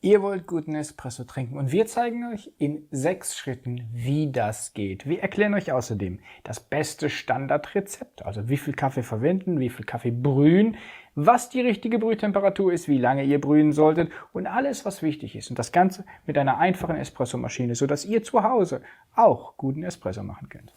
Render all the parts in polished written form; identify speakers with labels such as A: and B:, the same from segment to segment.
A: Ihr wollt guten Espresso trinken und wir zeigen euch in 6 Schritten, wie das geht. Wir erklären euch außerdem das beste Standardrezept, also wie viel Kaffee verwenden, wie viel Kaffee brühen, was die richtige Brühtemperatur ist, wie lange ihr brühen solltet und alles, was wichtig ist. Und das Ganze mit einer einfachen Espressomaschine, sodass ihr zu Hause auch guten Espresso machen könnt.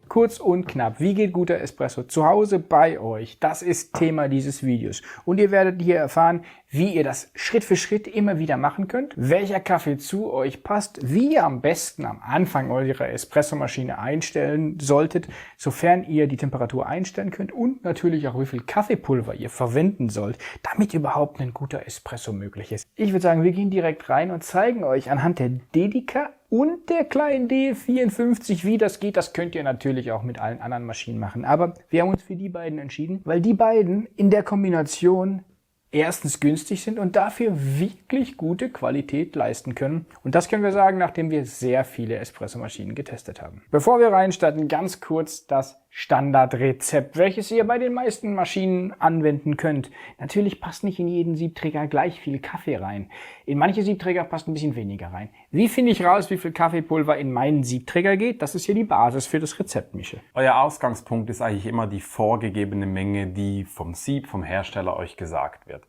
A: Kurz und knapp, wie geht guter Espresso zu Hause bei euch? Das ist Thema dieses Videos. Und ihr werdet hier erfahren, wie ihr das Schritt für Schritt immer wieder machen könnt, welcher Kaffee zu euch passt, wie ihr am besten am Anfang eurer Espressomaschine einstellen solltet, sofern ihr die Temperatur einstellen könnt und natürlich auch wie viel Kaffeepulver ihr verwenden sollt, damit überhaupt ein guter Espresso möglich ist. Ich würde sagen, wir gehen direkt rein und zeigen euch anhand der Dedica und der kleinen D54, wie das geht. Das könnt ihr natürlich auch mit allen anderen Maschinen machen. Aber wir haben uns für die beiden entschieden, weil die beiden in der Kombination erstens günstig sind und dafür wirklich gute Qualität leisten können. Und das können wir sagen, nachdem wir sehr viele Espressomaschinen getestet haben. Bevor wir reinstarten, ganz kurz das Standardrezept, welches ihr bei den meisten Maschinen anwenden könnt. Natürlich passt nicht in jeden Siebträger gleich viel Kaffee rein. In manche Siebträger passt ein bisschen weniger rein. Wie finde ich raus, wie viel Kaffeepulver in meinen Siebträger geht? Das ist hier die Basis für das Rezept, Michel.
B: Euer Ausgangspunkt ist eigentlich immer die vorgegebene Menge, die vom Sieb, vom Hersteller euch gesagt wird.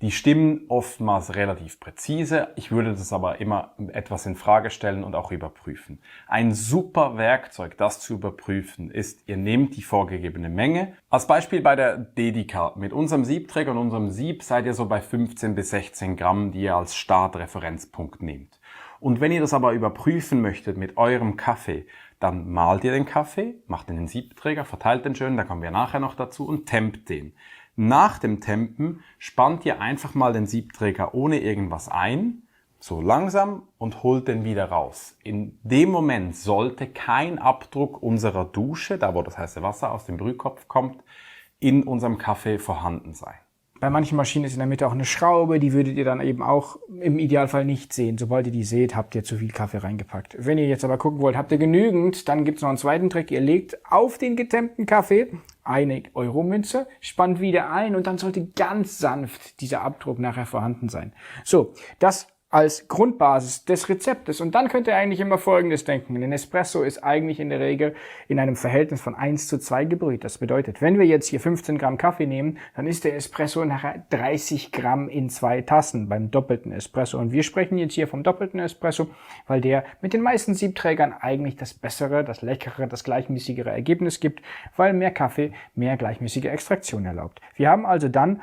B: Die stimmen oftmals relativ präzise. Ich würde das aber immer etwas in Frage stellen und auch überprüfen. Ein super Werkzeug, das zu überprüfen, ist, ihr nehmt die vorgegebene Menge. Als Beispiel bei der Dedica. Mit unserem Siebträger und unserem Sieb seid ihr so bei 15 bis 16 Gramm, die ihr als Startreferenzpunkt nehmt. Und wenn ihr das aber überprüfen möchtet mit eurem Kaffee, dann mahlt ihr den Kaffee, macht in den Siebträger, verteilt den schön, da kommen wir nachher noch dazu und tempt den. Nach dem Tempen spannt ihr einfach mal den Siebträger ohne irgendwas ein, so langsam, und holt den wieder raus. In dem Moment sollte kein Abdruck unserer Dusche, da wo das heiße Wasser aus dem Brühkopf kommt, in unserem Kaffee vorhanden sein.
A: Bei manchen Maschinen ist in der Mitte auch eine Schraube, die würdet ihr dann eben auch im Idealfall nicht sehen. Sobald ihr die seht, habt ihr zu viel Kaffee reingepackt. Wenn ihr jetzt aber gucken wollt, habt ihr genügend, dann gibt es noch einen zweiten Trick. Ihr legt auf den getempten Kaffee eine Euro-Münze, spannt wieder ein und dann sollte ganz sanft dieser Abdruck nachher vorhanden sein. So, das als Grundbasis des Rezeptes. Und dann könnt ihr eigentlich immer Folgendes denken. Ein Espresso ist eigentlich in der Regel in einem Verhältnis von 1:2 gebrüht. Das bedeutet, wenn wir jetzt hier 15 Gramm Kaffee nehmen, dann ist der Espresso nachher 30 Gramm in 2 Tassen beim doppelten Espresso. Und wir sprechen jetzt hier vom doppelten Espresso, weil der mit den meisten Siebträgern eigentlich das bessere, das leckere, das gleichmäßigere Ergebnis gibt, weil mehr Kaffee mehr gleichmäßige Extraktion erlaubt. Wir haben also dann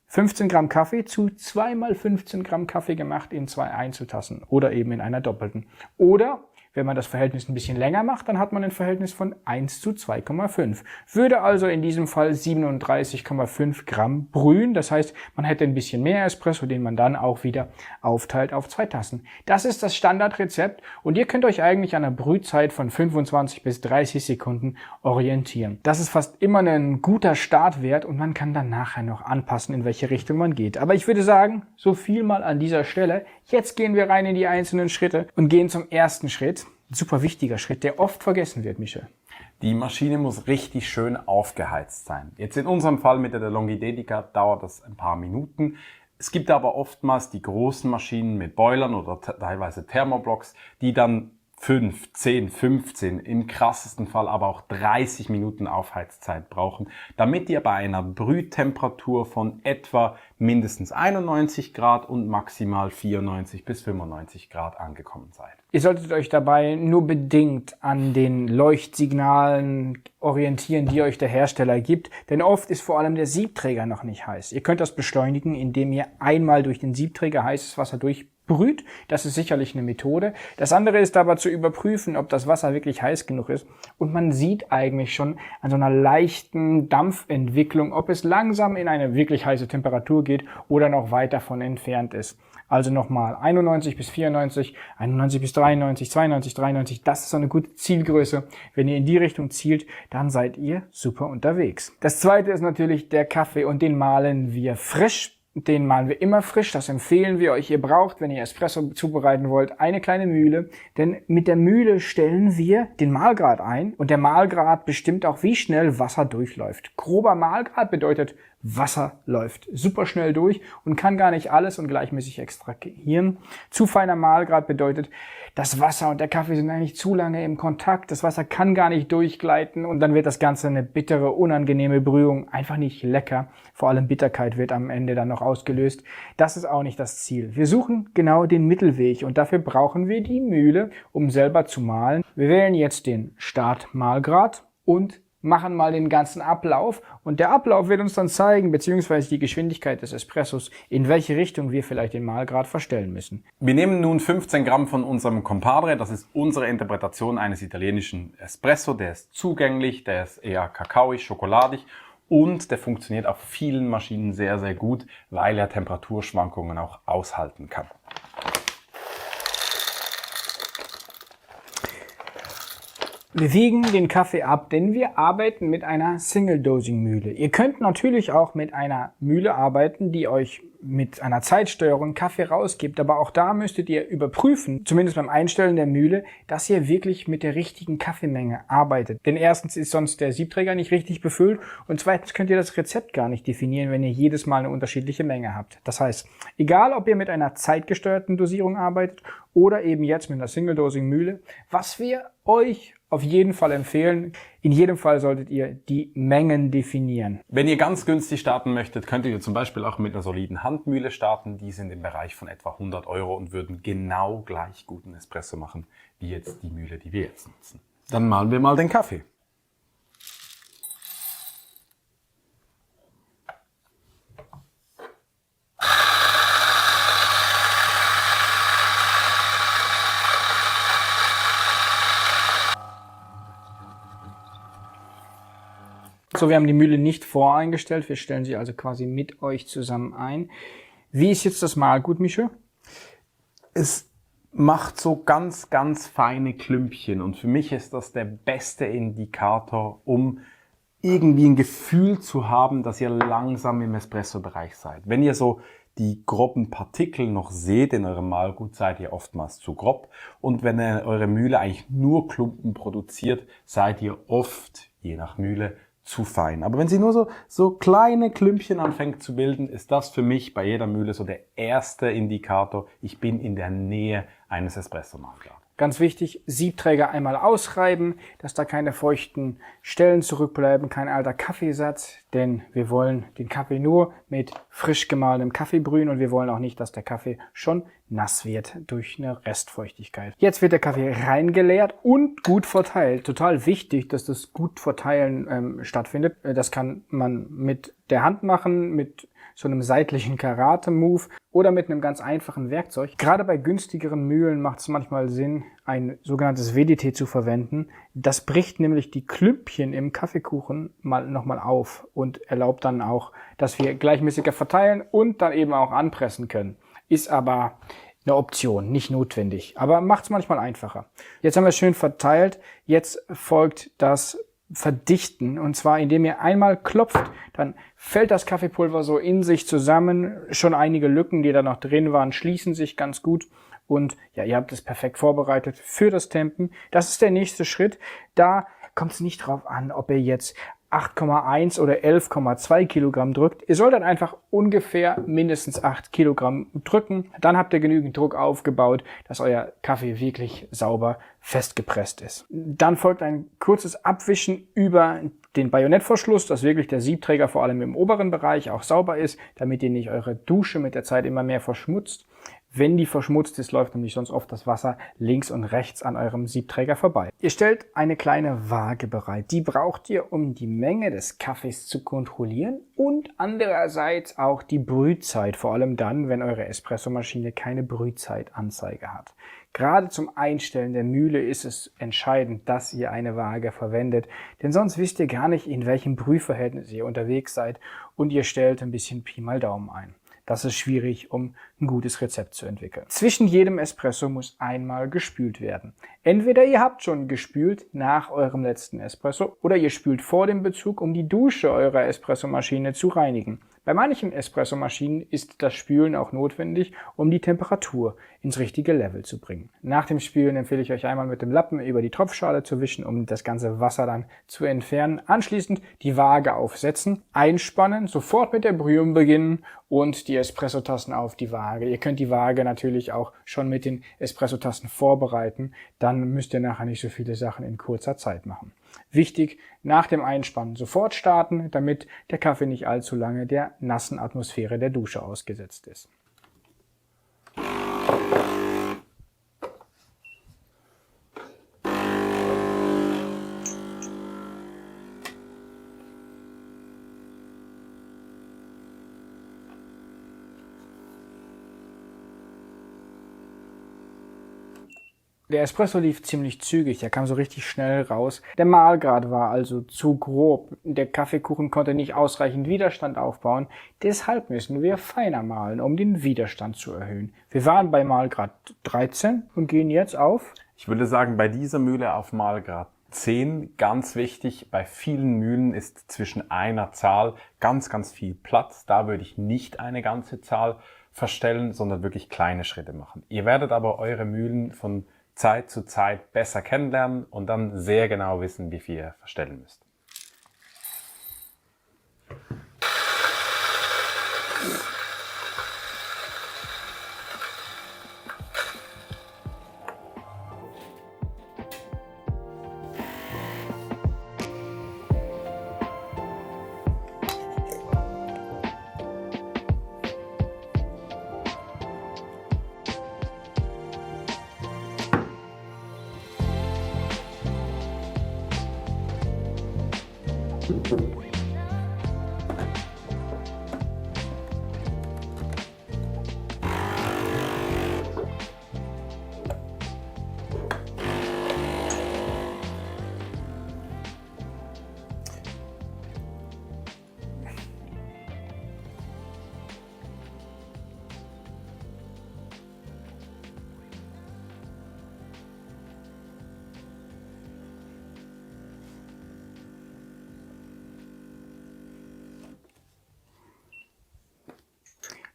A: 15 Gramm Kaffee zu 2 mal 15 Gramm Kaffee gemacht in 2 Einzeltassen oder eben in einer doppelten. Oder wenn man das Verhältnis ein bisschen länger macht, dann hat man ein Verhältnis von 1:2,5. Würde also in diesem Fall 37,5 Gramm brühen. Das heißt, man hätte ein bisschen mehr Espresso, den man dann auch wieder aufteilt auf 2 Tassen. Das ist das Standardrezept und ihr könnt euch eigentlich an einer Brühzeit von 25 bis 30 Sekunden orientieren. Das ist fast immer ein guter Startwert und man kann dann nachher noch anpassen, in welche Richtung man geht. Aber ich würde sagen, so viel mal an dieser Stelle. Jetzt gehen wir rein in die einzelnen Schritte und gehen zum ersten Schritt. Ein super wichtiger Schritt, der oft vergessen wird, Michel.
B: Die Maschine muss richtig schön aufgeheizt sein. Jetzt in unserem Fall mit der DeLonghi Dedica dauert das ein paar Minuten. Es gibt aber oftmals die großen Maschinen mit Boilern oder teilweise Thermoblocks, die dann 5, 10, 15, im krassesten Fall aber auch 30 Minuten Aufheizzeit brauchen, damit ihr bei einer Brühtemperatur von etwa mindestens 91 Grad und maximal 94 bis 95 Grad angekommen seid.
A: Ihr solltet euch dabei nur bedingt an den Leuchtsignalen orientieren, die euch der Hersteller gibt, denn oft ist vor allem der Siebträger noch nicht heiß. Ihr könnt das beschleunigen, indem ihr einmal durch den Siebträger heißes Wasser durchbrüht. Das ist sicherlich eine Methode. Das andere ist aber zu überprüfen, ob das Wasser wirklich heiß genug ist. Und man sieht eigentlich schon an so einer leichten Dampfentwicklung, ob es langsam in eine wirklich heiße Temperatur geht oder noch weit davon entfernt ist. Also nochmal 91 bis 94, 91 bis 93, 92, 93, das ist so eine gute Zielgröße. Wenn ihr in die Richtung zielt, dann seid ihr super unterwegs. Das zweite ist natürlich der Kaffee und den mahlen wir frisch. den mahlen wir immer frisch, das empfehlen wir euch. Ihr braucht, wenn ihr Espresso zubereiten wollt, eine kleine Mühle, denn mit der Mühle stellen wir den Mahlgrad ein und der Mahlgrad bestimmt auch, wie schnell Wasser durchläuft. Grober Mahlgrad bedeutet, Wasser läuft super schnell durch und kann gar nicht alles und gleichmäßig extrahieren. Zu feiner Mahlgrad bedeutet, das Wasser und der Kaffee sind eigentlich zu lange im Kontakt. Das Wasser kann gar nicht durchgleiten und dann wird das Ganze eine bittere, unangenehme Brühung. Einfach nicht lecker. Vor allem Bitterkeit wird am Ende dann noch ausgelöst. Das ist auch nicht das Ziel. Wir suchen genau den Mittelweg und dafür brauchen wir die Mühle, um selber zu mahlen. Wir wählen jetzt den Startmahlgrad und machen mal den ganzen Ablauf und der Ablauf wird uns dann zeigen, beziehungsweise die Geschwindigkeit des Espressos, in welche Richtung wir vielleicht den Mahlgrad verstellen müssen.
B: Wir nehmen nun 15 Gramm von unserem Compadre, das ist unsere Interpretation eines italienischen Espresso, der ist zugänglich, der ist eher kakaoig, schokoladig und der funktioniert auf vielen Maschinen sehr, sehr gut, weil er Temperaturschwankungen auch aushalten kann.
A: Wir wiegen den Kaffee ab, denn wir arbeiten mit einer Single-Dosing-Mühle. Ihr könnt natürlich auch mit einer Mühle arbeiten, die euch mit einer Zeitsteuerung Kaffee rausgibt, aber auch da müsstet ihr überprüfen, zumindest beim Einstellen der Mühle, dass ihr wirklich mit der richtigen Kaffeemenge arbeitet. Denn erstens ist sonst der Siebträger nicht richtig befüllt und zweitens könnt ihr das Rezept gar nicht definieren, wenn ihr jedes Mal eine unterschiedliche Menge habt. Das heißt, egal ob ihr mit einer zeitgesteuerten Dosierung arbeitet oder eben jetzt mit einer Single-Dosing-Mühle, was wir euch auf jeden Fall empfehlen. In jedem Fall solltet ihr die Mengen definieren.
B: Wenn ihr ganz günstig starten möchtet, könntet ihr zum Beispiel auch mit einer soliden Handmühle starten. Die sind im Bereich von etwa 100 € und würden genau gleich guten Espresso machen, wie jetzt die Mühle, die wir jetzt nutzen. Dann mahlen wir mal den Kaffee.
A: So, wir haben die Mühle nicht voreingestellt, wir stellen sie also quasi mit euch zusammen ein. Wie ist jetzt das Mahlgut, Michel?
B: Es macht so ganz, ganz feine Klümpchen und für mich ist das der beste Indikator, um irgendwie ein Gefühl zu haben, dass ihr langsam im Espresso-Bereich seid. Wenn ihr so die groben Partikel noch seht in eurem Mahlgut, seid ihr oftmals zu grob. Und wenn eure Mühle eigentlich nur Klumpen produziert, seid ihr oft, je nach Mühle, zu fein. Aber wenn sie nur so kleine Klümpchen anfängt zu bilden, ist das für mich bei jeder Mühle so der erste Indikator, ich bin in der Nähe eines Espresso-Mahlgrads.
A: Ganz wichtig, Siebträger einmal ausreiben, dass da keine feuchten Stellen zurückbleiben, kein alter Kaffeesatz, denn wir wollen den Kaffee nur mit frisch gemahlenem Kaffee brühen und wir wollen auch nicht, dass der Kaffee schon nass wird durch eine Restfeuchtigkeit. Jetzt wird der Kaffee reingeleert und gut verteilt. Total wichtig, dass das gut verteilen stattfindet. Das kann man mit der Hand machen, mit so einem seitlichen Karate-Move oder mit einem ganz einfachen Werkzeug. Gerade bei günstigeren Mühlen macht es manchmal Sinn, ein sogenanntes WDT zu verwenden. Das bricht nämlich die Klümpchen im Kaffeekuchen nochmal auf und erlaubt dann auch, dass wir gleichmäßiger verteilen und dann eben auch anpressen können. Ist aber eine Option, nicht notwendig, aber macht es manchmal einfacher. Jetzt haben wir es schön verteilt, jetzt folgt das Verdichten und zwar indem ihr einmal klopft, dann fällt das Kaffeepulver so in sich zusammen, schon einige Lücken, die da noch drin waren, schließen sich ganz gut und ja, ihr habt es perfekt vorbereitet für das Tempen. Das ist der nächste Schritt, da kommt es nicht drauf an, ob ihr jetzt 8,1 oder 11,2 Kilogramm drückt. Ihr solltet einfach ungefähr mindestens 8 Kilogramm drücken. Dann habt ihr genügend Druck aufgebaut, dass euer Kaffee wirklich sauber festgepresst ist. Dann folgt ein kurzes Abwischen über den Bajonettverschluss, dass wirklich der Siebträger vor allem im oberen Bereich auch sauber ist, damit ihr nicht eure Dusche mit der Zeit immer mehr verschmutzt. Wenn die verschmutzt ist, läuft nämlich sonst oft das Wasser links und rechts an eurem Siebträger vorbei. Ihr stellt eine kleine Waage bereit. Die braucht ihr, um die Menge des Kaffees zu kontrollieren und andererseits auch die Brühzeit, vor allem dann, wenn eure Espressomaschine keine Brühzeitanzeige hat. Gerade zum Einstellen der Mühle ist es entscheidend, dass ihr eine Waage verwendet, denn sonst wisst ihr gar nicht, in welchem Brühverhältnis ihr unterwegs seid und ihr stellt ein bisschen Pi mal Daumen ein. Das ist schwierig, um ein gutes Rezept zu entwickeln. Zwischen jedem Espresso muss einmal gespült werden. Entweder ihr habt schon gespült nach eurem letzten Espresso oder ihr spült vor dem Bezug, um die Dusche eurer Espressomaschine zu reinigen. Bei manchen Espressomaschinen ist das Spülen auch notwendig, um die Temperatur ins richtige Level zu bringen. Nach dem Spülen empfehle ich euch einmal mit dem Lappen über die Tropfschale zu wischen, um das ganze Wasser dann zu entfernen. Anschließend die Waage aufsetzen, einspannen, sofort mit der Brühung beginnen und die Espressotassen auf die Waage. Ihr könnt die Waage natürlich auch schon mit den Espressotassen vorbereiten, dann müsst ihr nachher nicht so viele Sachen in kurzer Zeit machen. Wichtig, nach dem Einspannen sofort starten, damit der Kaffee nicht allzu lange der nassen Atmosphäre der Dusche ausgesetzt ist. Der Espresso lief ziemlich zügig, er kam so richtig schnell raus. Der Mahlgrad war also zu grob. Der Kaffeekuchen konnte nicht ausreichend Widerstand aufbauen. Deshalb müssen wir feiner mahlen, um den Widerstand zu erhöhen. Wir waren bei Mahlgrad 13 und gehen jetzt auf.
B: Ich würde sagen, bei dieser Mühle auf Mahlgrad 10, ganz wichtig, bei vielen Mühlen ist zwischen einer Zahl ganz viel Platz. Da würde ich nicht eine ganze Zahl verstellen, sondern wirklich kleine Schritte machen. Ihr werdet aber eure Mühlen von Zeit zu Zeit besser kennenlernen und dann sehr genau wissen, wie viel ihr verstellen müsst.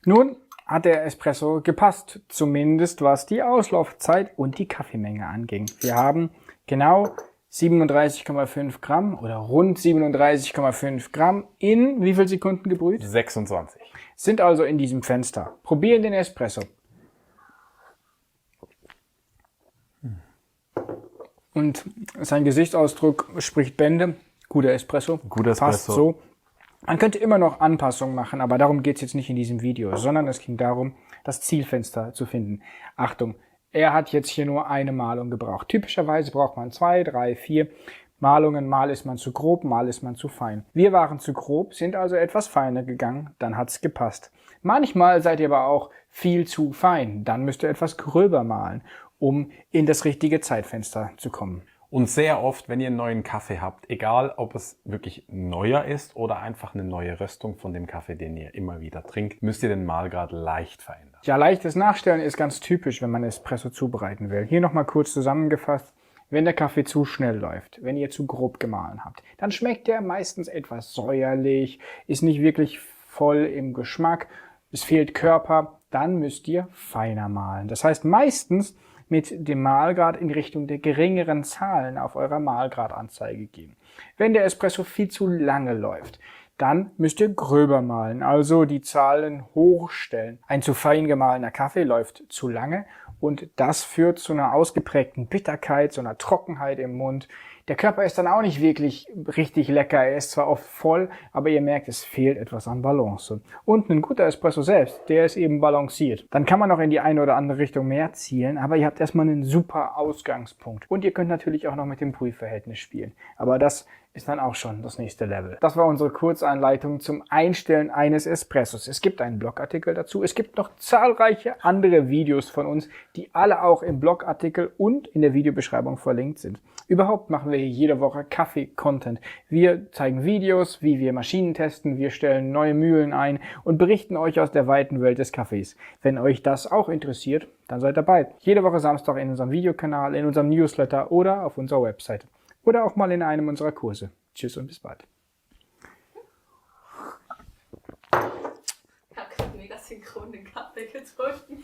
A: Nun hat der Espresso gepasst, zumindest was die Auslaufzeit und die Kaffeemenge anging. Wir haben genau 37,5 Gramm oder rund 37,5 Gramm in wie viel Sekunden gebrüht?
B: 26.
A: Sind also in diesem Fenster. Probieren den Espresso. Und sein Gesichtsausdruck spricht Bände. Guter Espresso.
B: Guter Espresso.
A: Passt so. Man könnte immer noch Anpassungen machen, aber darum geht es jetzt nicht in diesem Video, sondern es ging darum, das Zielfenster zu finden. Achtung, er hat jetzt hier nur eine Mahlung gebraucht. Typischerweise braucht man 2, 3, 4 Mahlungen. Mal ist man zu grob, mal ist man zu fein. Wir waren zu grob, sind also etwas feiner gegangen, dann hat's gepasst. Manchmal seid ihr aber auch viel zu fein, dann müsst ihr etwas gröber mahlen, um in das richtige Zeitfenster zu kommen.
B: Und sehr oft, wenn ihr einen neuen Kaffee habt, egal ob es wirklich neuer ist oder einfach eine neue Röstung von dem Kaffee, den ihr immer wieder trinkt, müsst ihr den Mahlgrad leicht verändern.
A: Ja, leichtes Nachstellen ist ganz typisch, wenn man Espresso zubereiten will. Hier nochmal kurz zusammengefasst. Wenn der Kaffee zu schnell läuft, wenn ihr zu grob gemahlen habt, dann schmeckt der meistens etwas säuerlich, ist nicht wirklich voll im Geschmack, es fehlt Körper, dann müsst ihr feiner mahlen. Das heißt meistens mit dem Mahlgrad in Richtung der geringeren Zahlen auf eurer Mahlgradanzeige gehen. Wenn der Espresso viel zu lange läuft, dann müsst ihr gröber mahlen, also die Zahlen hochstellen. Ein zu fein gemahlener Kaffee läuft zu lange und das führt zu einer ausgeprägten Bitterkeit, zu einer Trockenheit im Mund. Der Körper ist dann auch nicht wirklich richtig lecker. Er ist zwar oft voll, aber ihr merkt, es fehlt etwas an Balance. Und ein guter Espresso selbst, der ist eben balanciert. Dann kann man noch in die eine oder andere Richtung mehr zielen, aber ihr habt erstmal einen super Ausgangspunkt. Und ihr könnt natürlich auch noch mit dem Brühverhältnis spielen. Aber das ist dann auch schon das nächste Level. Das war unsere Kurzeinleitung zum Einstellen eines Espressos. Es gibt einen Blogartikel dazu. Es gibt noch zahlreiche andere Videos von uns, die alle auch im Blogartikel und in der Videobeschreibung verlinkt sind. Überhaupt machen wir hier jede Woche Kaffee-Content. Wir zeigen Videos, wie wir Maschinen testen, wir stellen neue Mühlen ein und berichten euch aus der weiten Welt des Kaffees. Wenn euch das auch interessiert, dann seid dabei. Jede Woche Samstag in unserem Videokanal, in unserem Newsletter oder auf unserer Website. Oder auch mal in einem unserer Kurse. Tschüss und bis bald.
C: asynchronen Kaffee getrunken.